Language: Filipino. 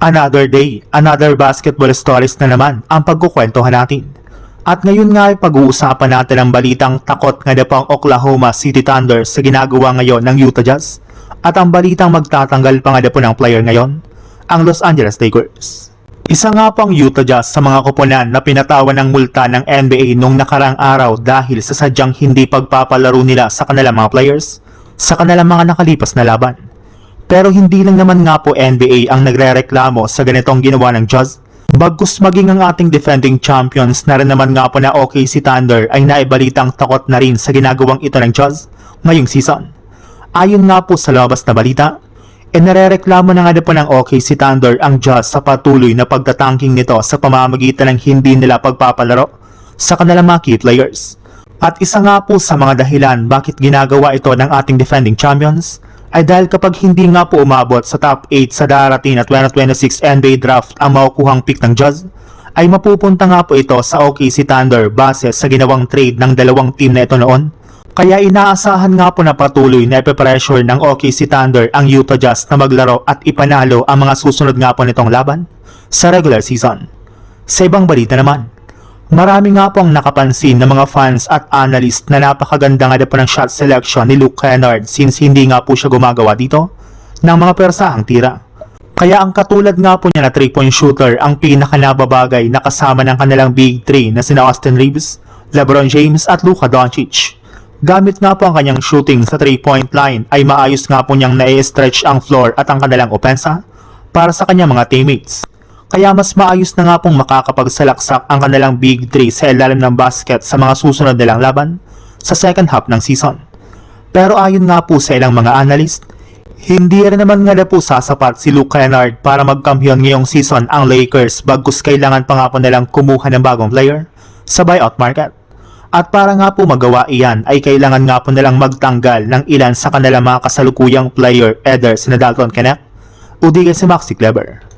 Another day, another basketball stories na naman ang pagkukwentuhan natin. At ngayon nga ay pag-uusapan natin ang balitang takot nga na pang Oklahoma City Thunder sa ginagawa ngayon ng Utah Jazz at ang balitang magtatanggal pa nga na po ng player ngayon, ang Los Angeles Lakers. Isa nga pang Utah Jazz sa mga koponan na pinatawan ng multa ng NBA nung nakarang araw dahil sa sadyang hindi pagpapalaro nila sa kanilang mga players sa kanilang mga nakalipas na laban. Pero hindi lang naman nga po NBA ang nagrereklamo sa ganitong ginawa ng Jazz. Bagkus maging ang ating defending champions na rin naman nga po na OKC Thunder ay naibalitang takot na rin sa ginagawang ito ng Jazz ngayong season. Ayon nga po sa labas na balita, narereklamo na nga po ng OKC Thunder ang Jazz sa patuloy na pagtatangking nito sa pamamagitan ng hindi nila pagpapalaro sa kanilang mga key players. At isa nga po sa mga dahilan bakit ginagawa ito ng ating defending champions ay dahil kapag hindi nga po umabot sa top 8 sa darating na 2026 NBA Draft ang makukuhang pick ng Jazz, ay mapupunta nga po ito sa OKC Thunder base sa ginawang trade ng dalawang team na ito noon. Kaya inaasahan nga po na patuloy na ipipressure ng OKC Thunder ang Utah Jazz na maglaro at ipanalo ang mga susunod nga po nitong laban sa regular season. Sa ibang balita naman, marami nga pong nakapansin ng mga fans at analyst na napakaganda nga po ng shot selection ni Luke Kennard since hindi nga po siya gumagawa dito ng mga persahang tira. Kaya ang katulad nga po niya na 3-point shooter ang pinakanababagay na kasama ng kanilang Big 3 na sina Austin Reeves, LeBron James at Luka Doncic. Gamit nga po ang kanyang shooting sa 3-point line ay maayos nga po niyang na-stretch ang floor at ang kanilang opensa para sa kanyang mga teammates. Kaya mas maayos na nga pong makakapagsalaksak ang kanilang Big 3 sa ilalim ng basket sa mga susunod nilang laban sa second half ng season. Pero ayon nga po sa ilang mga analyst, hindi rin naman nga na po sasapat si Luke Kennard para magkampiyon ngayong season ang Lakers bagkus kailangan pa nga po nilang kumuha ng bagong player sa buyout market. At para nga po magawa iyan ay kailangan nga po nilang magtanggal ng ilan sa kanilang mga kasalukuyang player either si Dalton Knecht o di si Maxi Kleber.